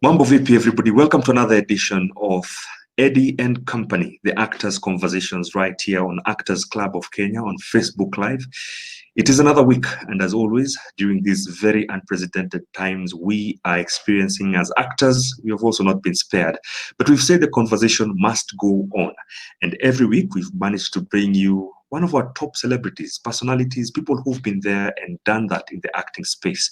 Mambo vipi, everybody? Welcome to another edition of Eddy and Company, the Actors Conversations, right here on Actors Club of Kenya on Facebook Live. It is another week, and as always, during these very unprecedented times we are experiencing as actors, we have also not been spared. But we've said the conversation must go on, and every week we've managed to bring you one of our top celebrities, personalities, people who've been there and done that in the acting space.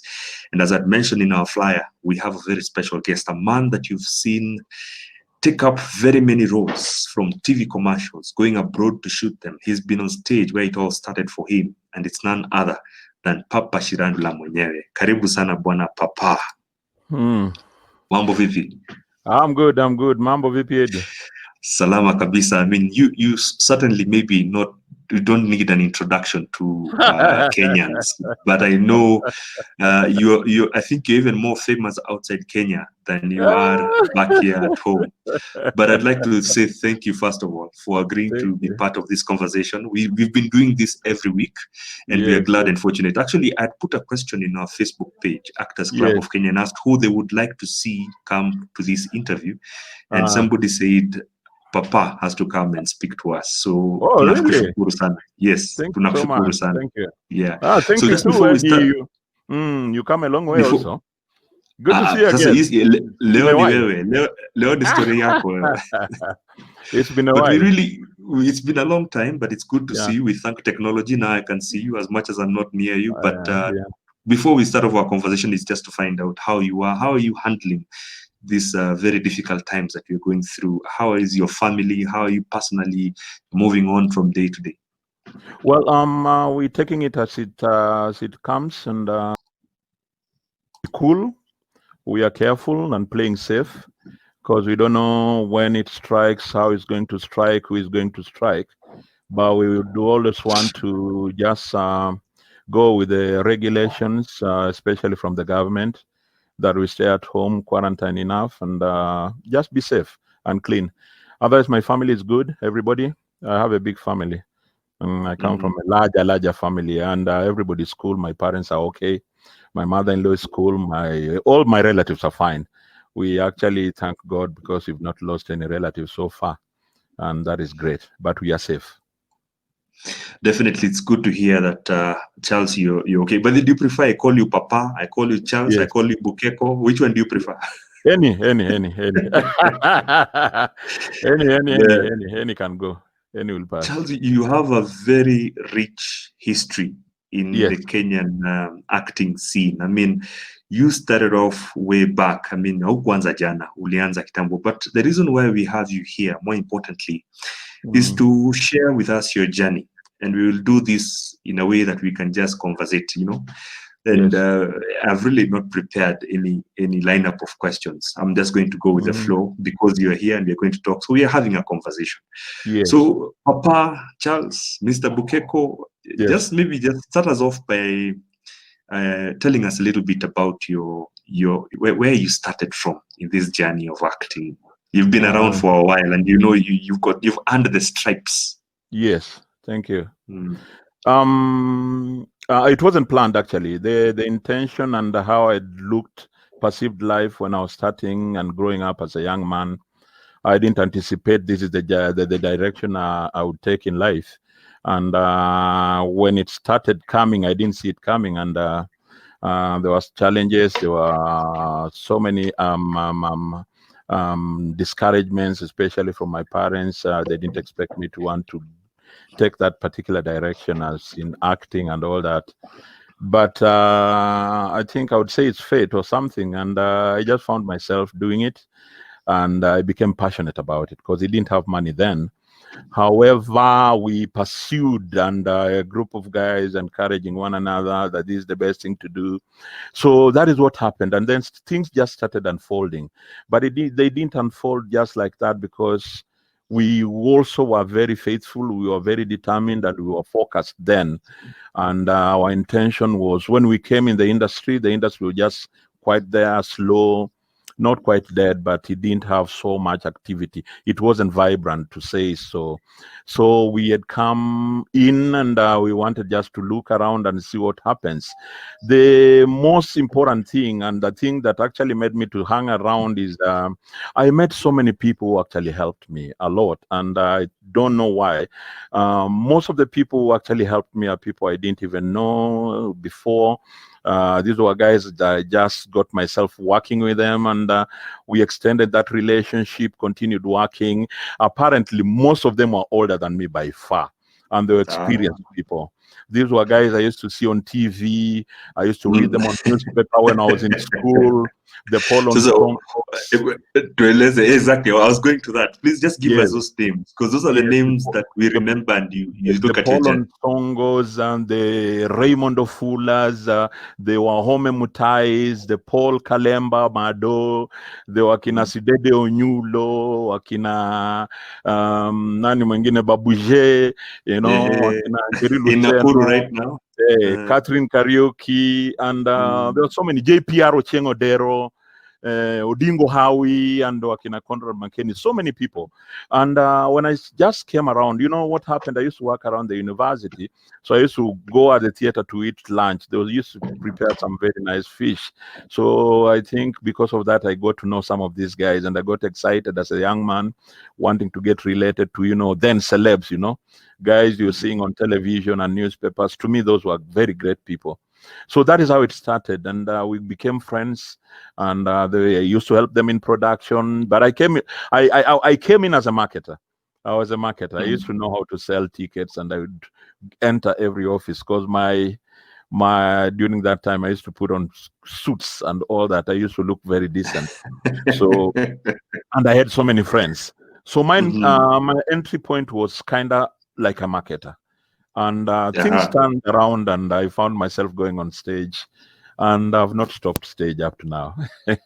And as I'd mentioned in our flyer, we have a very special guest, a man that you've seen take up very many roles, from TV commercials, going abroad to shoot them. He's been on stage where it all started for him, and it's none other than Papa Shirandula mwenyewe. Karibu sana bwana Papa. Mambo vipi? I'm good. Mambo vipi, Eddy? Salama kabisa. I mean, you certainly maybe not, you don't need an introduction to Kenyans, but I know you. I think you're even more famous outside Kenya than you are back here at home. But I'd like to say thank you, first of all, for agreeing to be part of this conversation. We've been doing this every week, and we are glad and fortunate. Actually, I'd put a question in our Facebook page, Actors Club of Kenya, and asked who they would like to see come to this interview. And somebody said, Papa has to come and speak to us. So, really? Sana. Yes, thank you so much. Sana. Thank you. Yeah. Thank so you just too, before we Eddy. start, You come a long way also. Good to see you again. Leo ni story yako. It's been a but while. It's been a long time, but it's good to see you. We thank technology. Now I can see you as much as I'm not near you. But before we start off our conversation, it's just to find out how you are. How are you handling these very difficult times that you're going through? How is your family? How are you personally moving on from day to day? Well, we're taking it as it comes, and cool. We are careful and playing safe, because we don't know when it strikes, how it's going to strike, who is going to strike. But we do always want to just go with the regulations, especially from the government, that we stay at home, quarantine enough, and just be safe and clean. Otherwise, my family is good. Everybody, I have a big family. I come from a larger family, and everybody's cool. My parents are okay. My mother-in-law is cool. All my relatives are fine. We actually thank God because we've not lost any relatives so far, and that is great. But we are safe. Definitely, it's good to hear that, Charles, you're okay. But do you prefer I call you Papa, I call you Charles, I call you Bukeko? Which one do you prefer? Any. Any can go. Any will pass. Charles, you have a very rich history in the Kenyan acting scene. I mean, you started off way back. I mean, haukuanza jana, ulianza kitambo. But the reason why we have you here, more importantly, is to share with us your journey. And we will do this in a way that we can just conversate, And I've really not prepared any lineup of questions. I'm just going to go with the flow because you're here and we're going to talk. So we are having a conversation. Yes. So Papa, Charles, Mr. Bukeko, just start us off by telling us a little bit about where you started from in this journey of acting. You've been around for a while, and you've earned the stripes. Yes, thank you. It wasn't planned, actually. The intention and how I perceived life when I was starting and growing up as a young man, I didn't anticipate this is the direction I would take in life. And when it started coming, I didn't see it coming, and there was challenges. There were so many discouragements, especially from my parents. They didn't expect me to want to take that particular direction as in acting and all that. But I think I would say it's fate or something. And I just found myself doing it. And I became passionate about it because I didn't have money then. However, we pursued, and a group of guys encouraging one another that this is the best thing to do. So that is what happened. And then things just started unfolding. But they didn't unfold just like that, because we also were very faithful. We were very determined, and we were focused then. And our intention was, when we came in the industry was just quite there, slow. not quite dead, but it didn't have so much activity. It wasn't vibrant, to say so. So we had come in, and we wanted just to look around and see what happens. The most important thing, and the thing that actually made me to hang around, is I met so many people who actually helped me a lot, and I don't know why. Most of the people who actually helped me are people I didn't even know before. These were guys that I just got myself working with them, and we extended that relationship, continued working. Apparently, most of them were older than me by far, and they were experienced people. These were guys I used to see on TV. I used to read them on newspaper when I was in school. The Paul on song. Exactly. I was going to that. Please just give us Yes. those names, because those are the Yes, names that we remember, and you the look at your journey. Paul Songos and the Raymond Fullers, the Wahome Mutais, the Paul Kalemba Mado, the wakina Sidede Onyulo, wakina nani mwingine Babuje, you know, wakina Njeri In Nakuru Lucheno, right now. Catherine Karaoke, and there are so many, JPR Ochengo Dero, Odingo Howie, and wakina Conrad McKinney, so many people. And when I just came around, you know what happened? I used to work around the university, so I used to go at the theater to eat lunch. They used to prepare some very nice fish. So I think because of that, I got to know some of these guys, and I got excited as a young man, wanting to get related to, you know, then celebs, you know, guys you're seeing on television and newspapers. To me, those were very great people. So that is how it started, and we became friends, and they used to help them in production. But I came in as a marketer. I was a marketer. I used to know how to sell tickets, and I would enter every office, because my during that time I used to put on suits and all that. I used to look very decent. So, and I had so many friends. So my entry point was kind of like a marketer. And things turned around, and I found myself going on stage, and I've not stopped stage up to now. And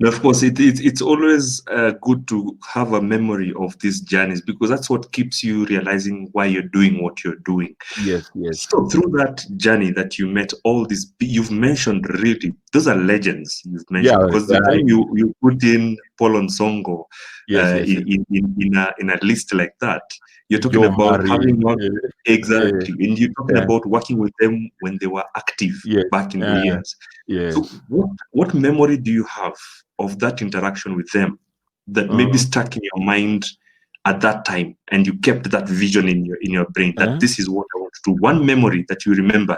of course, it's always good to have a memory of these journeys, because that's what keeps you realizing why you're doing what you're doing. Yes, yes. So through that journey that you met all these, you've mentioned, really, those are legends you've mentioned, because the time you put in Paul Nsongo in a list like that, you're talking about having not exactly, and you're talking about working with them when they were active back in the years. Yes. So what memory do you have of that interaction with them that maybe stuck in your mind at that time, and you kept that vision in your brain that this is what I want to do? One memory that you remember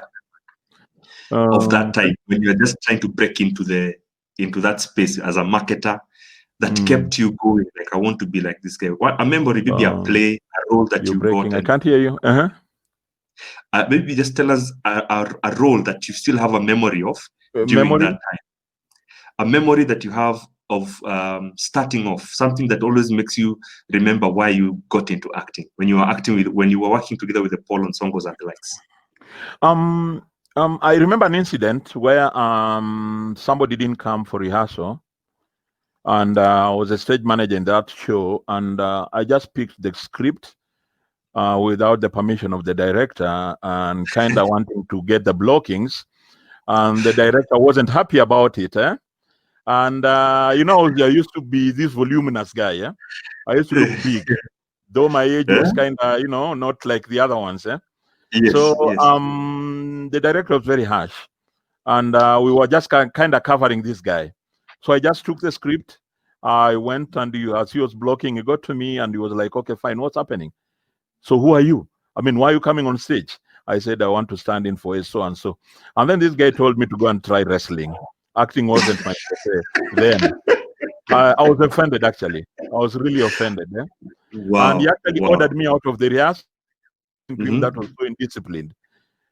of that time when you were just trying to break into that space as a marketer, that kept you going, like, I want to be like this guy. What a memory, maybe a play, a role that you got. I can't hear you. Maybe just tell us a role that you still have a memory of during that time. A memory that you have of starting off, something that always makes you remember why you got into acting, when you were working together with the Paul Nsongos and the likes. I remember an incident where somebody didn't come for rehearsal, and I was a stage manager in that show, and I just picked the script without the permission of the director, and kind of wanting to get the blockings, and the director wasn't happy about it. And you know, I used to be this voluminous guy. I used to look big, though my age was kind of, you know, not like the other ones. Yes, so yes. The director was very harsh, and we were just kind of covering this guy. So I just took the script. I went, and as he was blocking, he got to me, and he was like, "Okay, fine, what's happening? So who are you? I mean, why are you coming on stage?" I said, "I want to stand in for a so and so." And then this guy told me to go and try wrestling. Acting wasn't my forte then. I was offended, actually. I was really offended. Wow. And he actually ordered me out of the rehearsal. That was so indisciplined.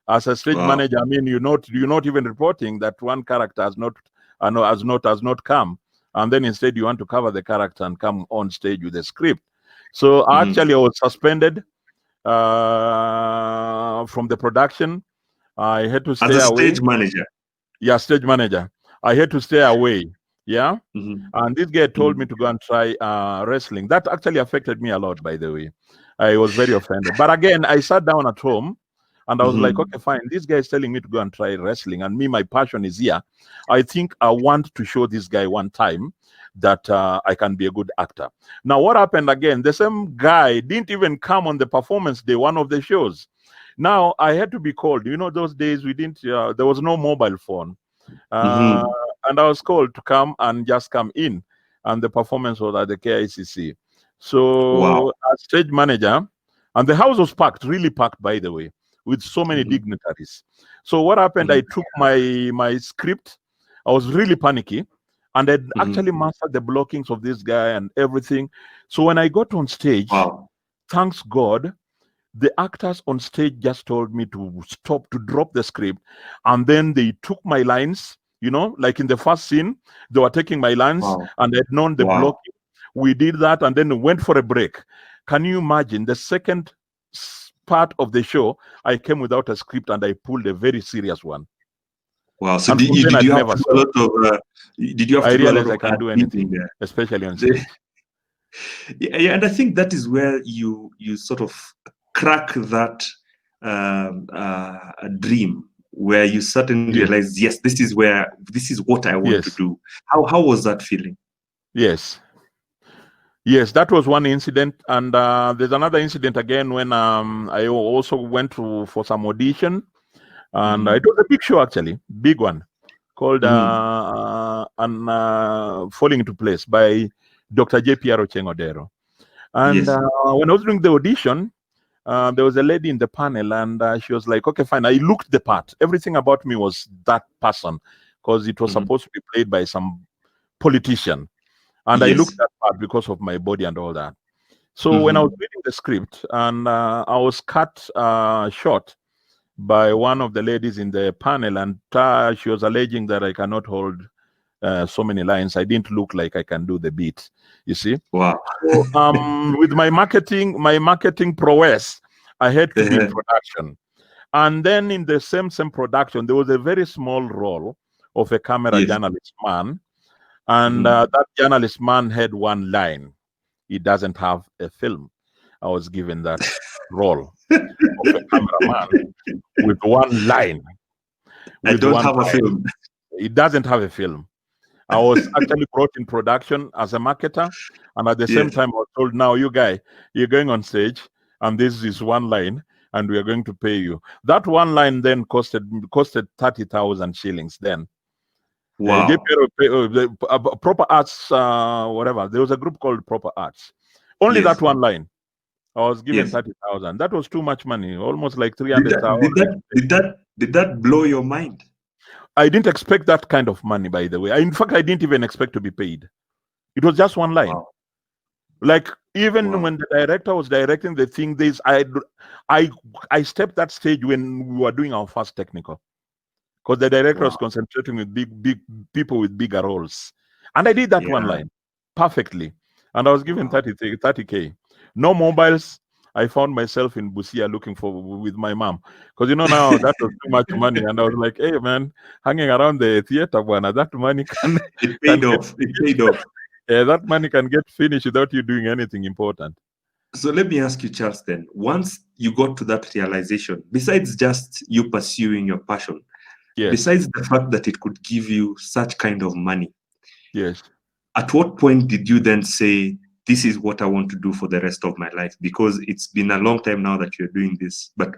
As a stage manager, I mean, you're not even reporting that one character has not come, and then instead you want to cover the character and come on stage with a script. So actually, I was suspended from the production. I had to stay away. Stage manager. Yeah, stage manager. I had to stay away. Yeah. And this guy told me to go and try wrestling. That actually affected me a lot, by the way. I was very offended. But again, I sat down at home And I was like, okay, fine. This guy is telling me to go and try wrestling, and me, my passion is here. I think I want to show this guy one time that I can be a good actor. Now, what happened again? The same guy didn't even come on the performance day, one of the shows. Now, I had to be called. You know, those days we didn't, there was no mobile phone. And I was called to come and just come in. And the performance was at the KICC. So, as stage manager, and the house was packed, really packed, by the way, with so many dignitaries. So what happened, I took my script. I was really panicky, and I'd actually mastered the blockings of this guy and everything. So when I got on stage, thanks God, the actors on stage just told me to stop, to drop the script. And then they took my lines, you know, like in the first scene, they were taking my lines and they'd known the blocking. We did that and then went for a break. Can you imagine the second part of the show, I came without a script and I pulled a very serious one. Wow! So did you have to do a lot of? Did you have to do a lot of? I can do anything there, especially on stage. Yeah, and I think that is where you sort of crack that dream, where you suddenly realize, yes, this is what I want to do. How was that feeling? Yes, that was one incident, and there's another incident again when I also went for some audition, and it was a big show actually, big one, called Falling into Place by Dr. J.P. Odero. And when I was doing the audition, there was a lady in the panel, and she was like, "Okay, fine." I looked the part. Everything about me was that person, because it was supposed to be played by some politician. And I looked that part because of my body and all that. So when I was reading the script, and I was cut short by one of the ladies in the panel, and she was alleging that I cannot hold so many lines. I didn't look like I can do the beat, you see. Wow. So, with my marketing prowess, I had to be in production. And then in the same production, there was a very small role of a camera journalist man. And that journalist man had one line. He doesn't have a film. I was given that role of a cameraman with one line. I don't have a film. He doesn't have a film. I was actually brought in production as a marketer. And at the same time, I was told, now you guy, you're going on stage, and this is one line, and we are going to pay you. That one line then costed 30,000 shillings then. Wow. Proper Arts, whatever. There was a group called Proper Arts. Only that one line. I was given 30,000. That was too much money. Almost like 300,000. Did that blow your mind? I didn't expect that kind of money, by the way. In fact, I didn't even expect to be paid. It was just one line. Like even when the director was directing the thing, I stepped that stage when we were doing our first technical. Because the director was concentrating with big people with bigger roles. And I did that one line perfectly. And I was given 30K. No mobiles. I found myself in Busia looking with my mom. Because, you know, now that was too much money. And I was like, hey, man, hanging around the theater, that money can... It paid off. It paid off. Yeah, that money can get finished without you doing anything important. So let me ask you, Charles, then. Once you got to that realization, besides just you pursuing your passion, besides the fact that it could give you such kind of money, at what point did you then say, this is what I want to do for the rest of my life? Because it's been a long time now that you're doing this. But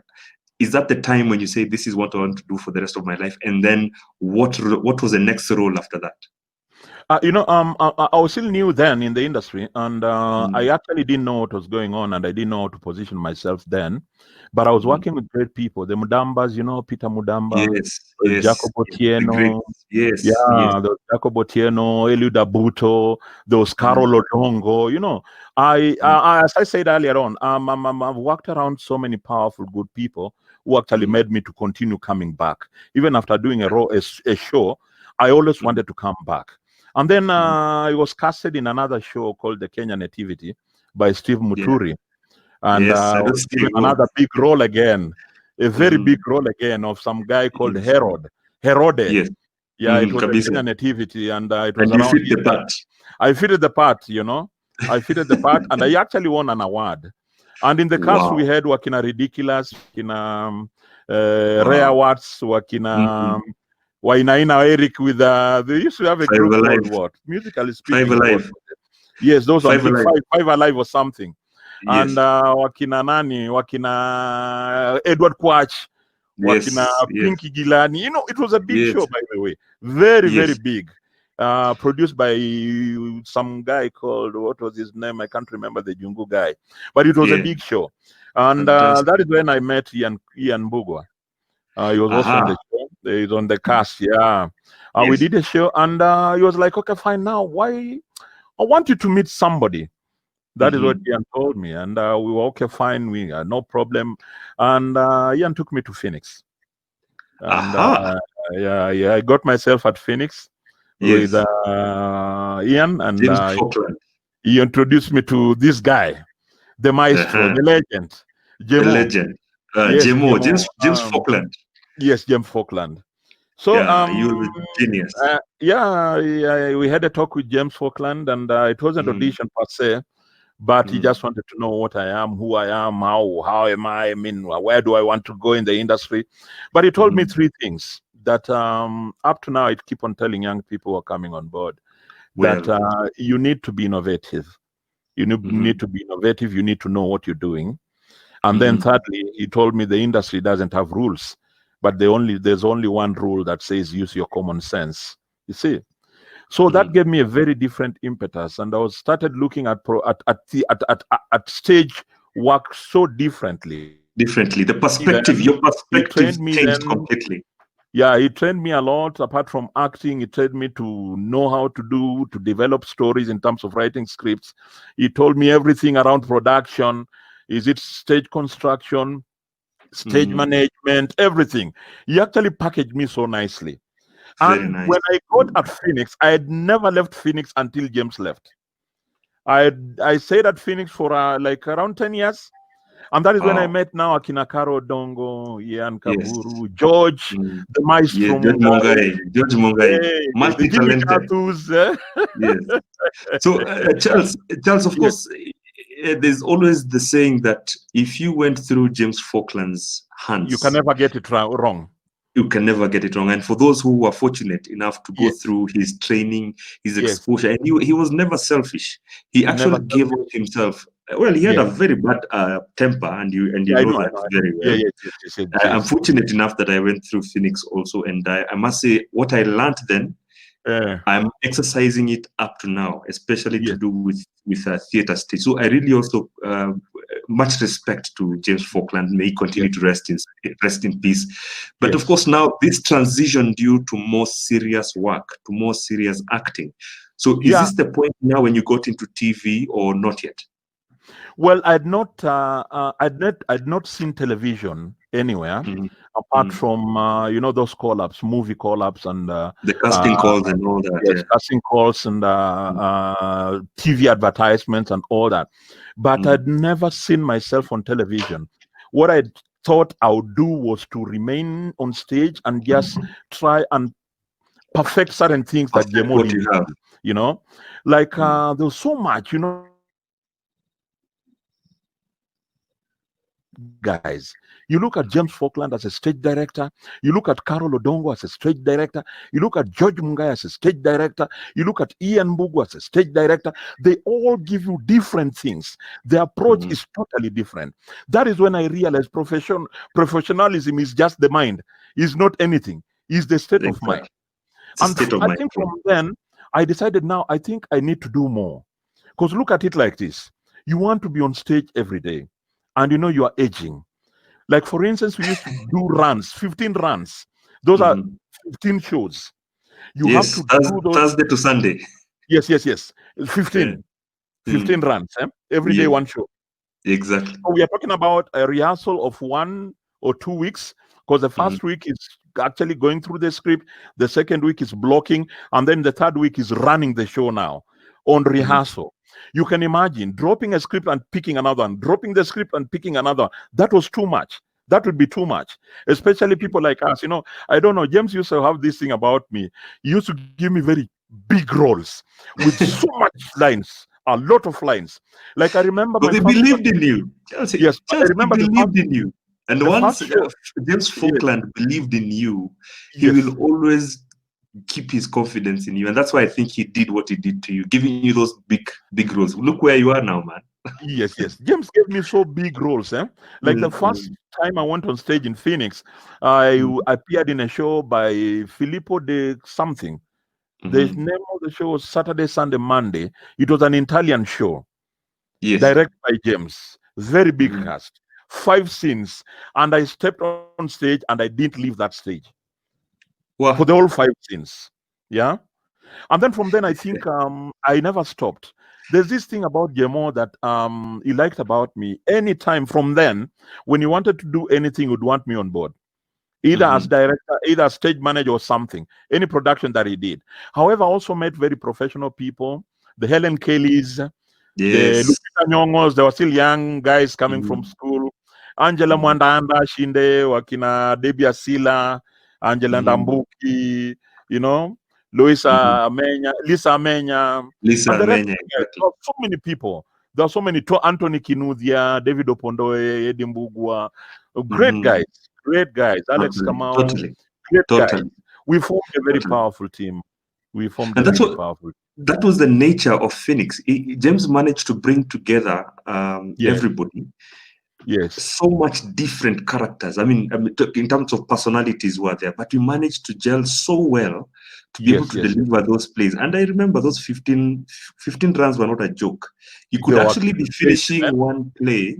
is that the time when you say, this is what I want to do for the rest of my life? And then what was the next role after that? I was still new then in the industry, and I actually didn't know what was going on, and I didn't know how to position myself then. But I was working with great people, the Mudambas, Peter Mudamba, Jacob Otieno, Jacob Otieno, Eliud Abuto, there was Carol Odongo. As I said earlier on, I've worked around so many powerful, good people who actually made me to continue coming back. Even after doing a show, I always wanted to come back. And then I was casted in another show called The Kenya Nativity by Steve Muturi. And was given another big role again, a very big role again of some guy called Herod. Herode. Yeah, it was The Kenya Nativity. And it was around... fit the part. I fitted the part, I fitted the part, and I actually won an award. And in the cast we had Wakina Ridiculous, Rare Watts, wakina Wainaina Eric with they used to have a Five group Alive. called what? Musically Five speaking. Alive. Yes, those Five on Alive. Five Alive or something. Yes. And wakina nani, wakina Edward Kwach, wakina Pinky Gilani. You know, it was a big show, by the way. Very, very big. Produced by some guy called, what was his name? I can't remember, the Jungu guy. But it was a big show. And that is when I met Ian Bugwa. He was also on the show. He's on the cast, we did a show, and he was like, okay, fine, now, why? I want you to meet somebody. That is what Ian told me. And we were, okay, fine, we no problem. And Ian took me to Phoenix. And I got myself at Phoenix with Ian, and he introduced me to this guy, the maestro, the legend, Jemo. The legend. James Falkland. Yes, James Falkland. So you're genius. We had a talk with James Falkland, and it wasn't audition per se, but he just wanted to know what I am, who I am, how am I mean, where do I want to go in the industry. But he told me three things that up to now I keep on telling young people who are coming on board, that you need to be innovative. You need to be innovative. You need to know what you're doing. And then thirdly, he told me the industry doesn't have rules, but there's only one rule that says use your common sense. You see, so that gave me a very different impetus, and I started looking at stage work so differently. The perspective, your perspective changed completely. Yeah, he trained me a lot. Apart from acting, he trained me to know how to develop stories in terms of writing scripts. He told me everything around production. Is it stage construction, stage management, everything. He actually packaged me so nicely. And nice. When I got at Phoenix, I had never left Phoenix until James left. I stayed at Phoenix for like around 10 years. And that is when I met now Akina Karo Dongo, Ian Kaburu, George, the maestro. George Mungai. Multi-talented. Yes. So, Charles, of course, there's always the saying that if you went through James Falkland's hands, you can never get it wrong. You can never get it wrong. And for those who were fortunate enough to go through his training, his exposure, and he was never selfish. He actually gave up himself. Well, he had a very bad temper, and you know that very well. Yes. I'm fortunate enough that I went through Phoenix also, and I must say what I learned then, I'm exercising it up to now, especially to do with theater stage. So I really also much respect to James Falkland. May he continue to rest in peace. But of course, now this transition due to more serious work, to more serious acting. So is this the point now when you got into TV or not yet? Well, I'd not seen television anywhere apart from those call-ups, movie call-ups, and the casting calls and all that. Casting calls and TV advertisements and all that. But I'd never seen myself on television. What I thought I would do was to remain on stage and just try and perfect certain things that Jemo did. Like there was so much, guys. You look at James Falkland as a stage director. You look at Carol Odongo as a stage director. You look at George Mungai as a stage director. You look at Ian Bugu as a stage director. They all give you different things. The approach is totally different. That is when I realized professionalism is just the mind. It's not anything. It's the state of mind. And I think from then, I decided now, I think I need to do more. Because look at it like this. You want to be on stage every day. And you are aging. Like, for instance, we used to do runs, 15 runs. Those are 15 shows. You have to do those Thursday to Sunday. Yes. 15 runs. Every day, one show. Exactly. So we are talking about a rehearsal of 1 or 2 weeks, because the first week is actually going through the script. The second week is blocking. And then the third week is running the show now on rehearsal. You can imagine dropping a script and picking another one, dropping the script and picking another. That was too much. That would be too much, especially people like us. I don't know. James used to have this thing about me. He used to give me very big roles with so much lines, a lot of lines. Like I remember, they believed in you. Yes, I remember they believed in you. And The once first show, James yes, Falkland believed in you, he yes, will always keep his confidence in you. And that's why I think he did what he did to you, giving you those big roles. Look where you are now, man. yes. James gave me so big roles. Like the first time I went on stage in Phoenix, I appeared in a show by Filippo de something. The name of the show was Saturday, Sunday, Monday. It was an Italian show, Yes. directed by James. Very big cast, 5 scenes, and I stepped on stage and I didn't leave that stage Wow. for the whole 5 scenes. Yeah, and then from then I think I never stopped. There's this thing about Jemo that he liked about me. Anytime from then, when he wanted to do anything, he would want me on board, either as director, either as stage manager or something, any production that he did. However, I also met very professional people, the Helen Kellys, the Yes. Lupita Nyong'os. They were still young guys coming from school. Angela Mwandanda Shinde, wakina Debbie Asila, Angela Ndambuki, you know, Lisa Amenya, Lisa and the rest. Amenya, There exactly. are so many people. There are so many. Anthony Kinuthia, David Opondoe, Eddie Mbugua, great guys, Alex Kamau, great guys. We formed a very powerful team. We formed And a really powerful team. That was the nature of Phoenix. James managed to bring together everybody. Yes. So much different characters. I mean, in terms of personalities were there, but we managed to gel so well to be able to deliver those plays. And I remember those 15 runs were not a joke. You could actually be finishing one play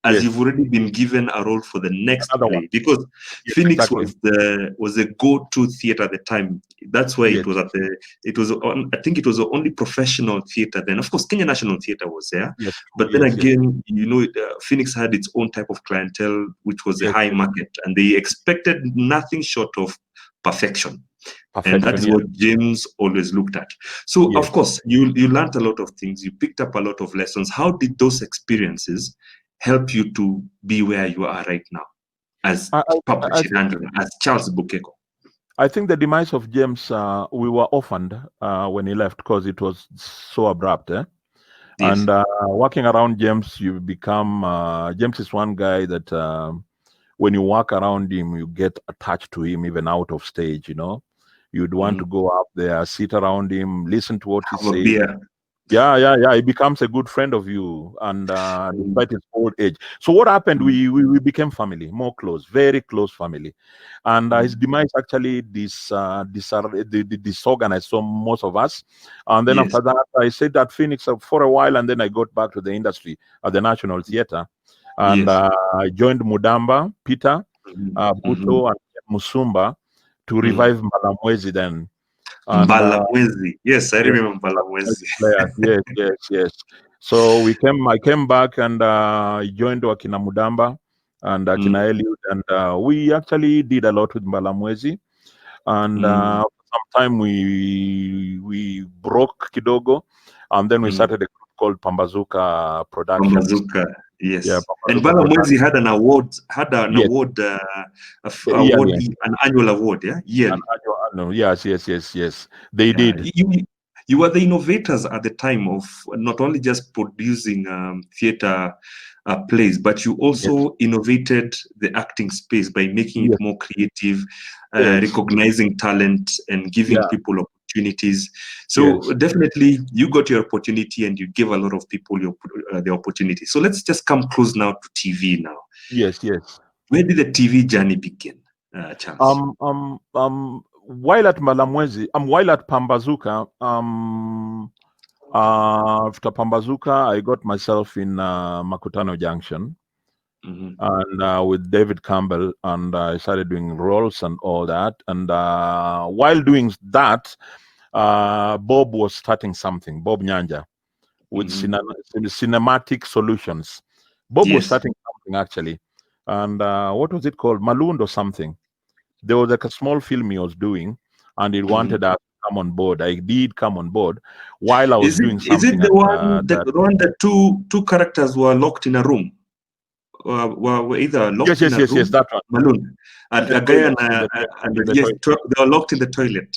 as you've already been given a role for the next play, because Phoenix was the go-to theater at the time. That's why it was I think it was the only professional theater then. Of course, Kenya National Theater was there, but then again, Phoenix had its own type of clientele, which was a high market, and they expected nothing short of perfection. And that is what James always looked at. So, of course, you learned a lot of things. You picked up a lot of lessons. How did those experiences help you to be where you are right now as Papa Shirandula, as Charles Bukeko? I think the demise of James, we were orphaned when he left because it was so abrupt. And walking around James, you become, James is one guy that when you walk around him, you get attached to him even out of stage, You'd want to go up there, sit around him, listen to what he says. Yeah. He becomes a good friend of you, and despite his old age. So what happened? We became family, more close, very close family, and his demise actually disorganized so most of us. And then after that, I stayed at Phoenix for a while, and then I got back to the industry at the National Theatre, and I joined Mudamba, Peter, Buto, and Musumba to revive Mbalamwezi then. Mbalamwezi. Yes, I remember Mbalamwezi. Yes. So I came back and joined Wakina Mudamba and Akina Eliud, and we actually did a lot with Mbalamwezi. And sometime we broke kidogo, and then we started a group called Pambazuka Productions. Pambazuka, yes. Yeah, and Mbalamwezi had an award, an annual award, yeah? Yearly. Yes. They did. You were the innovators at the time of not only just producing theater plays, but you also innovated the acting space by making it more creative, recognizing talent and giving people opportunities. So definitely you got your opportunity and you gave a lot of people the opportunity. So let's just come close now to TV now. Yes. Where did the TV journey begin, Charles? While at Mbalamwezi, while at Pambazuka, after Pambazuka, I got myself in Makutano Junction, and with David Campbell, and I started doing roles and all that. And while doing that, Bob was starting something, Bob Nyanja, with Cinematic Solutions. Bob was starting something actually. And what was it called? Malund or something. There was like a small film he was doing, and he wanted us to come on board. I did come on board while I was doing something. Is it the one that two characters were locked in a room? Were either locked in a room? Yes, that one. Balloon. A guy they were locked in the toilet.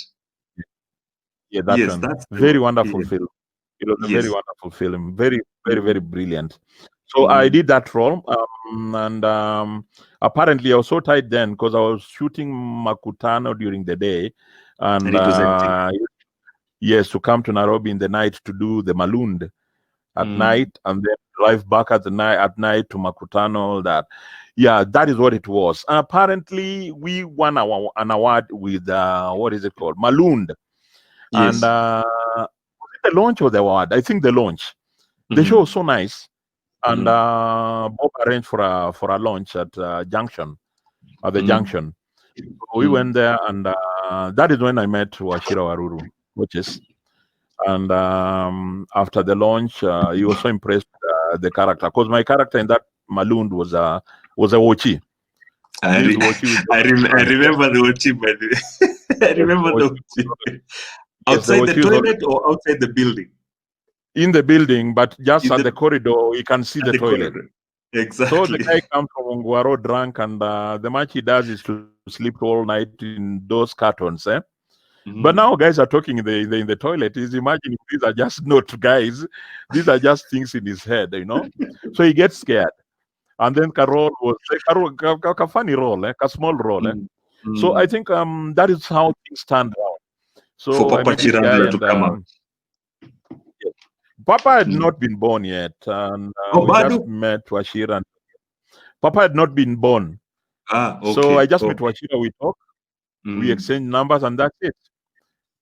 Yeah, that one. That's very wonderful film. It was a very wonderful film. Very, very, very brilliant. So I did that role, and apparently I was so tight then because I was shooting Makutano during the day, and And it was empty. yes, to come to Nairobi in the night to do the Malund at night, and then drive back at night to Makutano, all that. Yeah, that is what it was. Apparently, we won an award with what is it called, Malund, Yes. and was it the launch of the award? I think the launch. The show was so nice. And Bob arranged for a launch at Junction, at the Junction. So we went there, and that is when I met Washira Waruru, which is. And after the launch, he was so impressed with the character, because my character in that Malund was a Wochi. I remember the Ochi, by the way. I remember the Ochi. Outside the toilet or outside the building? In the building, but just at the corridor, you can see the toilet. Corridor. Exactly. So the guy comes from Ongwaro drunk, and the much he does is to sleep all night in those cartons. But now guys are talking in the toilet. He's imagining these are just not guys. These are just things in his head, So he gets scared. And then Carol was a funny role, a small role. So I think that is how things turned out. So for Papa Shirandula to come out. Yeah. Papa had not been born yet, and we just met Washira. And Papa had not been born. Okay. So I just met Washira, we talked, we exchanged numbers, and that's it.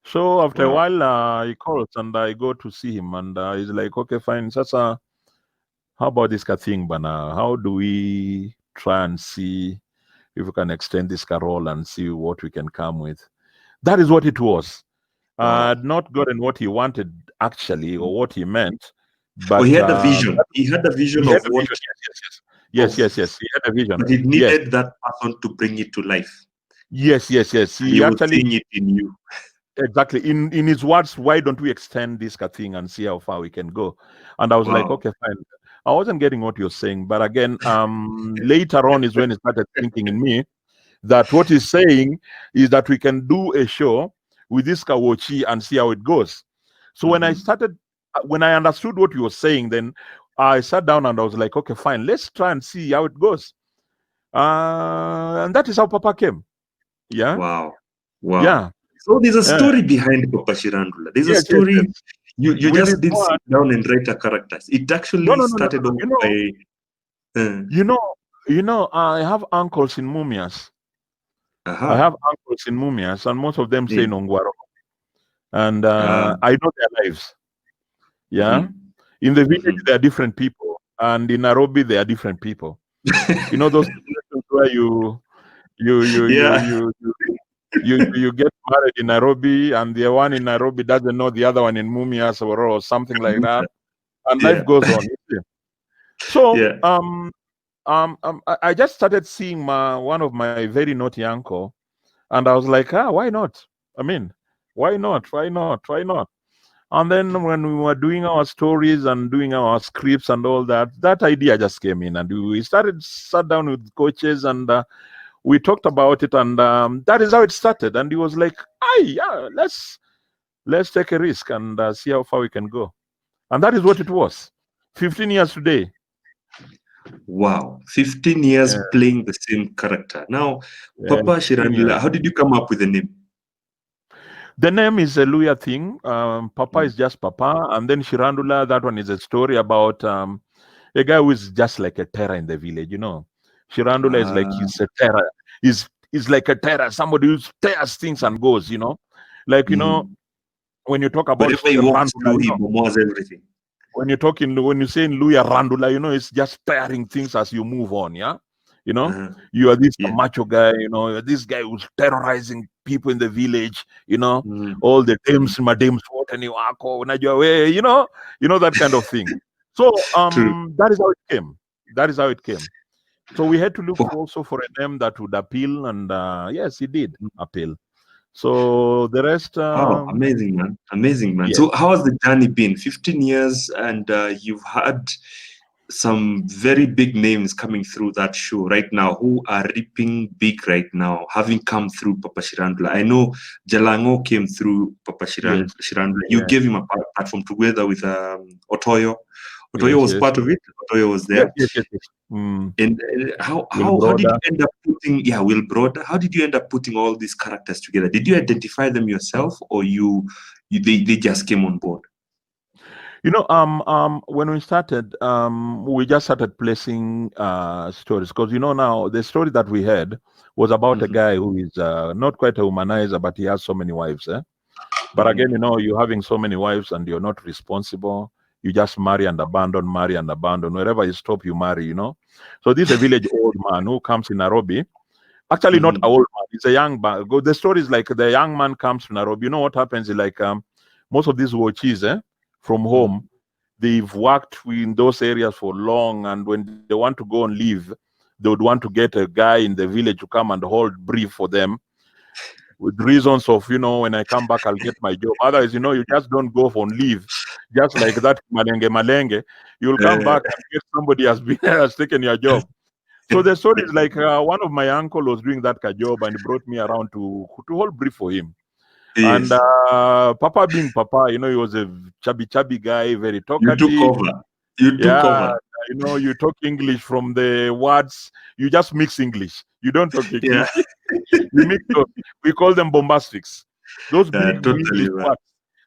So after a while, he calls, and I go to see him, and he's like, okay, fine, Sasa, how about this thing, Bana? How do we try and see if we can extend this role and see what we can come with? That is what it was. I had not gotten what he wanted, actually, or what he meant. But he had a vision. He had a vision of what. Yes. He had a vision. But he needed that person to bring it to life. Yes. He was seeing it in you. Exactly. In his words, why don't we extend this thing and see how far we can go? And I was like, okay, fine. I wasn't getting what you're saying. But again, later on is when it started thinking in me that what he's saying is that we can do a show with this Kawochi and see how it goes. So when I understood what you were saying, then I sat down and I was like, okay, fine, let's try and see how it goes. And that is how Papa came. Yeah. Wow. Yeah. So there's a story behind Papa Shirandula. There's a story. Yes. You just didn't sit down and write a character. It actually started off by. I have uncles in Mumias. I have uncles in Mumias, and most of them stay in Ongwaro. And I know their lives. Yeah. In the village, there are different people. And in Nairobi, there are different people. Those situations where you get married in Nairobi, and the one in Nairobi doesn't know the other one in Mumias or something like that. And life goes on. So I just started seeing one of my very naughty uncle, and I was like, why not? I mean, why not? And then when we were doing our stories and doing our scripts and all that, that idea just came in, and we sat down with coaches, and we talked about it, and that is how it started. And he was like, let's take a risk and see how far we can go. And that is what it was. 15 years today. Wow, 15 years playing the same character. Now, Papa Shirandula, how did you come up with the name? The name is a Luya thing. Papa is just Papa. And then Shirandula, that one is a story about a guy who is just like a terror in the village, Shirandula is like he's a terror. He's like a terror, somebody who tears things and goes, Like, when you talk about everything. When you say in Luya Randula, it's just tearing things as you move on, yeah? You are this macho guy, this guy who's terrorizing people in the village, all the dames, madames, what and you know that kind of thing. So that is how it came. So we had to look also for a name that would appeal, and yes, it did appeal. So the rest. Amazing, man. So how has the journey been? 15 years, and you've had some very big names coming through that show right now who are reaping big right now, having come through Papa Shirandula. I know Jalango came through Papa Shirandula. You gave him a platform together with Otoyo. Otoyo was yes. part of it. Otoyo was there. Yes. And how Will did you Broder. end up putting Will Broder? How did you end up putting all these characters together? Did you identify them yourself, or they just came on board? When we started, we just started placing stories because now the story that we had was about a guy who is not quite a humanizer, but he has so many wives. But again, you're having so many wives and you're not responsible. You just marry and abandon. Wherever you stop, you marry. So this is a village old man who comes in Nairobi. Actually, not an old man. He's a young man. The story is like the young man comes to Nairobi. You know what happens is like most of these watches from home, they've worked in those areas for long, and when they want to go and leave, they would want to get a guy in the village to come and hold brief for them with reasons of, when I come back, I'll get my job. Otherwise, you just don't go on leave. Just like that, malenge. You'll come back and get somebody has taken your job. So the story is like one of my uncle was doing that job and brought me around to hold brief for him. Yes. And Papa being Papa, he was a chubby guy, very talkative. You took over. You talk English from the words. You just mix English. You don't talk English. You mix those. We call them bombastics. Those big English words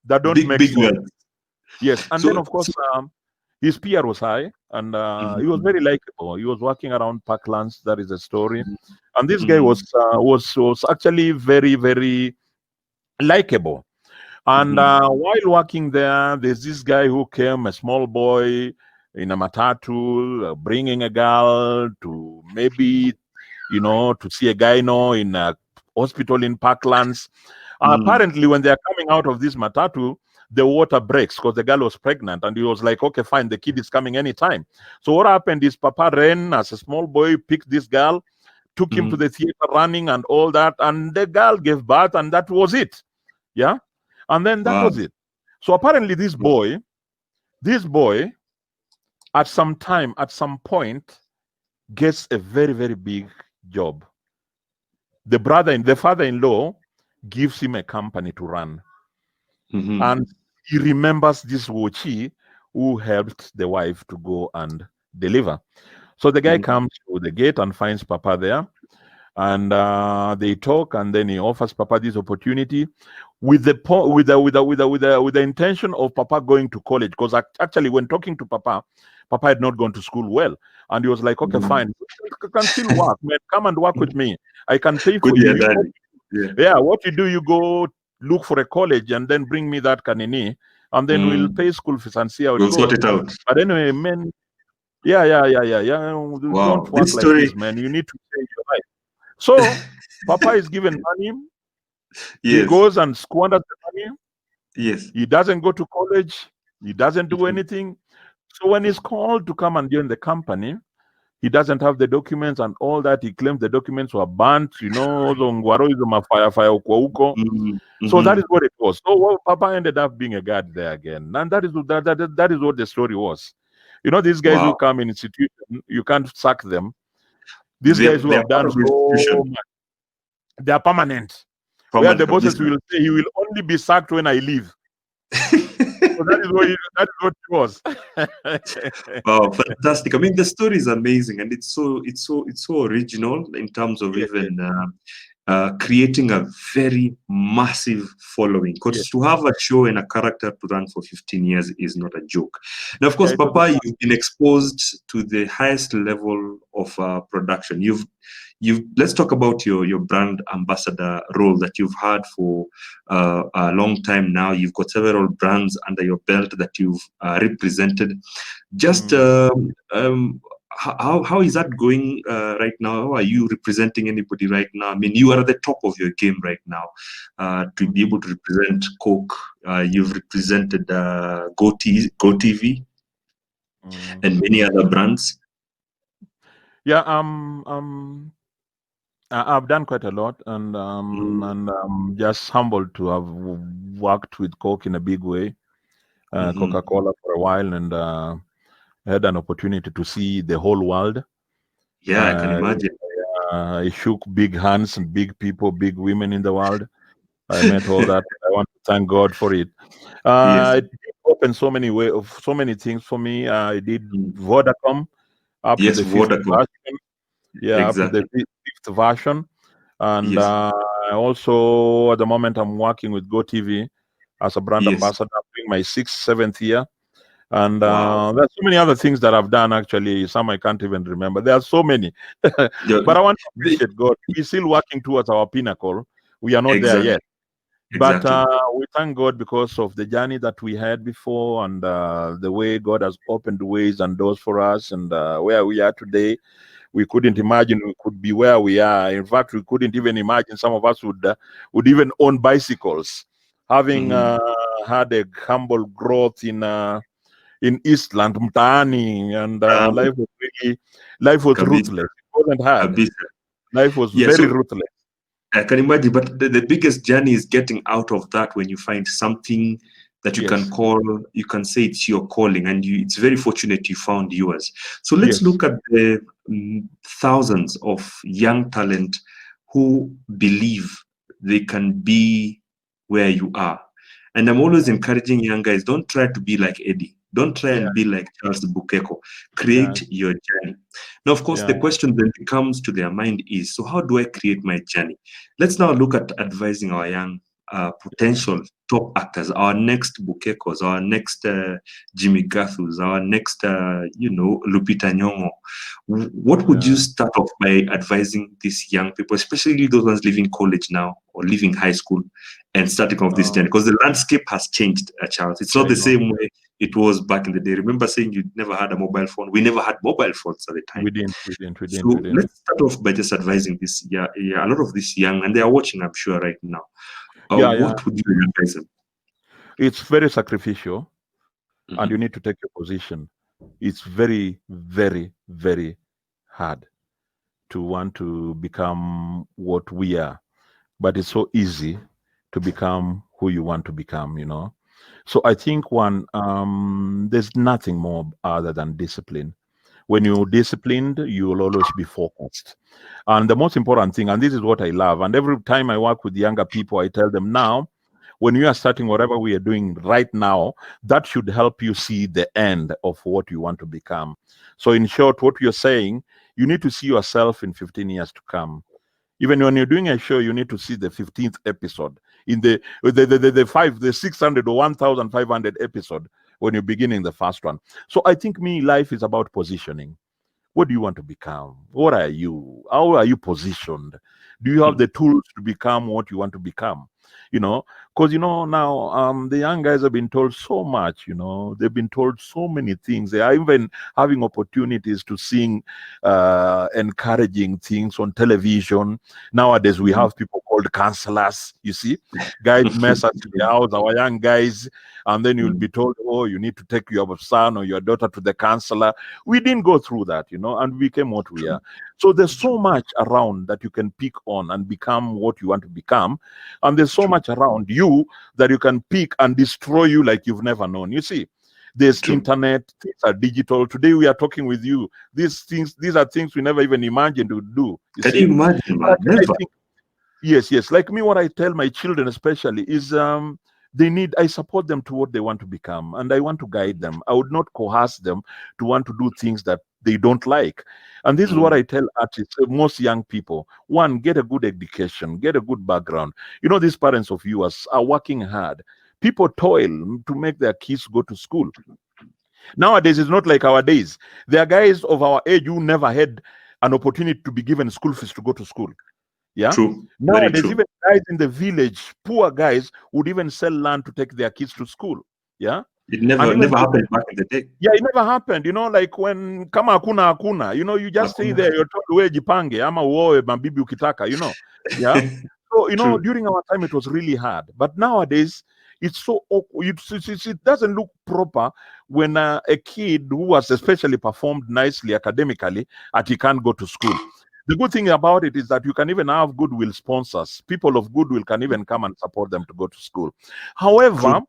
that don't make sense. Yes, and then of course his PR was high, and he was very likable. He was working around Parklands. That is a story, and this guy was actually very, very likable. And while working there, there's this guy who came, a small boy in a matatu, bringing a girl to maybe, to see a guy in a hospital in Parklands. Apparently, when they're coming out of this matatu, the water breaks because the girl was pregnant, and he was like, okay, fine, the kid is coming anytime. So what happened is Papa ran as a small boy, picked this girl, took him to the theater running and all that, and the girl gave birth, and that was it. Yeah. And then that was it. So apparently this boy, at some point, gets a very, very big job. The father-in-law gives him a company to run. And he remembers this Wochi who helped the wife to go and deliver. So the guy comes to the gate and finds Papa there. And they talk, and then he offers Papa this opportunity with the intention of Papa going to college. Because actually, when talking to Papa had not gone to school well, and he was like, "Okay, fine, you can still work, man. Come and work with me. I can pay for you. What you do, you go look for a college and then bring me that kanini, and then we'll pay school fees and see how it goes. Sort it out." But anyway, man, yeah. Don't work like this, man. You need to change your life. So Papa is given money. He goes and squanders the money. Yes. He doesn't go to college. He doesn't do anything. So when he's called to come and join the company, he doesn't have the documents and all that. He claims the documents were burnt. So that is what it was. So Papa ended up being a guard there again, and that is what the story was. These guys who come in institution, you can't sack them. These guys who have done so much, they are permanent. Where the bosses will say he will only be sacked when I leave. So that is what it was. Wow, fantastic! I mean, the story is amazing, and it's so original in terms of even creating a very massive following. Because to have a show and a character to run for 15 years is not a joke. Now, of course, Papa, you've been exposed to the highest level of production. Let's talk about your brand ambassador role that you've had for a long time now. You've got several brands under your belt that you've represented. Just how is that going right now? How are you representing anybody right now? I mean, you are at the top of your game right now to be able to represent Coke. You've represented GoTV and many other brands. Yeah, I've done quite a lot, and I'm just humbled to have worked with Coke in a big way, Coca-Cola for a while, and had an opportunity to see the whole world. Yeah, I can imagine. I shook big hands and big people, big women in the world. I met all that. I want to thank God for it. I did opened so many things for me. I did Vodacom up to Yes, the fifth Vodacom. version. Yeah, up to the Exactly. fifth version. And Yes. also at the moment I'm working with GoTV as a brand Yes. ambassador. I'm doing my 6th, 7th year. And Wow. there's so many other things that I've done, actually. Some I can't even remember. There are so many. The- But I want to the- appreciate God. We're still working towards our pinnacle. We are not there exactly. yet. But Exactly. we thank God because of the journey that we had before, and the way God has opened ways and doors for us, and where we are today. We couldn't imagine we could be where we are. In fact, we couldn't even imagine some of us would even own bicycles. Having had a humble growth in Eastland, Mtaani, and Um, life was Kabisa, ruthless. It wasn't hard. Kabisa. Life was Yeah, very so ruthless. I can imagine, but the biggest journey is getting out of that when you find something that you can Yes, call, you can say it's your calling, and it's very fortunate you found yours. So let's yes, look at the thousands of young talent who believe they can be where you are. And I'm always encouraging young guys, don't try to be like Eddy. Don't try yeah, and be like Charles Bukeko. yeah, Create your journey. Now, of course, yeah, the question then comes to their mind is, so how do I create my journey? Let's now look at advising our young potential top actors, our next Bukekos, our next Jimmy Gathus, our next, Lupita Nyong'o. What would you yeah, start off by advising these young people, especially those ones leaving college now or leaving high school and starting off this uh, journey? Because the landscape has changed, Charles. It's not I the know. same way it was back in the day. Remember saying you never had a mobile phone? We never had mobile phones at the time. We So didn't. let's start off by just advising this. A lot of this young, and they are watching, I'm sure, right now. Yeah, yeah. What would you advise them? It's very sacrificial, and Mhm. you need to take your position. It's very, very, very hard to want to become what we are, but it's so easy to become who you want to become. So I think there's nothing more other than discipline. When you're disciplined, you will always be focused. And the most important thing, and this is what I love, and every time I work with younger people, I tell them now, when you are starting whatever we are doing right now, that should help you see the end of what you want to become. So, in short, what you're saying, you need to see yourself in 15 years to come. Even when you're doing a show, you need to see the 15th episode in the 600 or 1,500 episode when you're beginning the first one. So I think life is about positioning. What do you want to become? What are you? How are you positioned? Do you have the tools to become what you want to become? Because now the young guys have been told so much. They've been told so many things. They are even having opportunities to sing encouraging things on television. Nowadays we have people called counselors. You see, guys mess us in the house, our young guys, and then you'll be told, oh, you need to take your son or your daughter to the counselor. We didn't go through that, and we became what we are. So there's so much around that you can pick on and become what you want to become. And there's so much around you that you can pick and destroy you like you've never known. You see, there's internet, things are digital. Today we are talking with you. These are things we never even imagined to do. You Can see? you imagine, man? But I Never. think, yes. Like me, what I tell my children especially is I support them to what they want to become, and I want to guide them. I would not coerce them to want to do things that they don't like. And this is what I tell artists, most young people. One, get a good education, get a good background. These parents of yours are working hard. People toil to make their kids go to school. Nowadays, it's not like our days. There are guys of our age who never had an opportunity to be given school fees to go to school. Yeah. True. Very Nowadays, true. even guys in the village, poor guys, would even sell land to take their kids to school. Yeah. It And even never happened back in the day. yeah, it never happened. Like when kama hakuna, you just stay there. You're told we jipange ama uoe mabibi ukitaka. Yeah. So True. during our time it was really hard, but nowadays it's so awkward. It doesn't look proper when a kid who has especially performed nicely academically he can't go to school. The good thing about it is that you can even have goodwill sponsors. People of goodwill can even come and support them to go to school. However,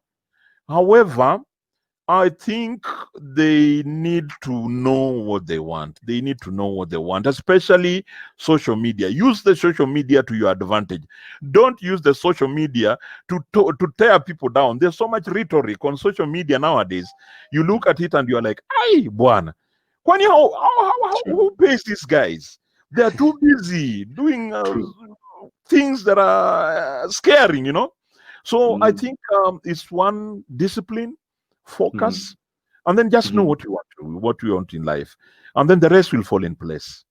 I think they need to know what they want. They need to know what they want, especially social media. Use the social media to your advantage. Don't use the social media to tear people down. There's so much rhetoric on social media nowadays. You look at it and you're like, "Ay, bwana, kwani who pays these guys? They are too busy doing things that are scaring, you know." So I think it's one discipline, focus, and then just know what you want in life, and then the rest will fall in place.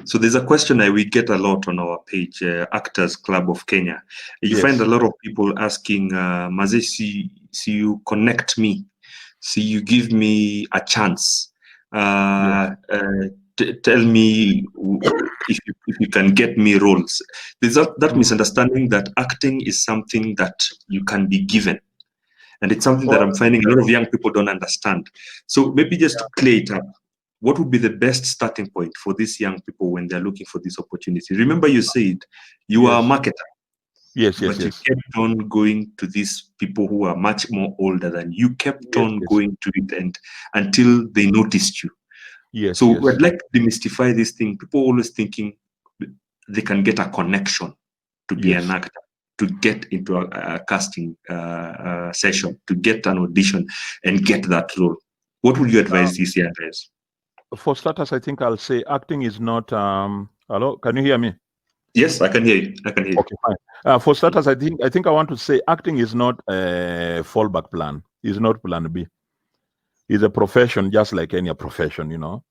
So there's a question that we get a lot on our page, Actors Club of Kenya. You find a lot of people asking, Maze, see you connect me, see you give me a chance. Tell me if you can get me roles. There's that misunderstanding that acting is something that you can be given. And it's something that I'm finding a lot of young people don't understand. So maybe just to clear it up, what would be the best starting point for these young people when they're looking for this opportunity? Remember, you said you are a marketer. Yes. You kept on going to these people who are much more older than you. Kept on going to it and until they noticed you. So I'd like to demystify this thing. People always thinking they can get a connection to be an actor, to get into a casting session, to get an audition and get that role. What would you advise these young guys? For starters, I think I'll say acting is not. Hello, can you hear me? Yes, I can hear you. Okay, fine. For starters, I think I want to say acting is not a fallback plan. It's not plan B. It's a profession, just like any profession, you know,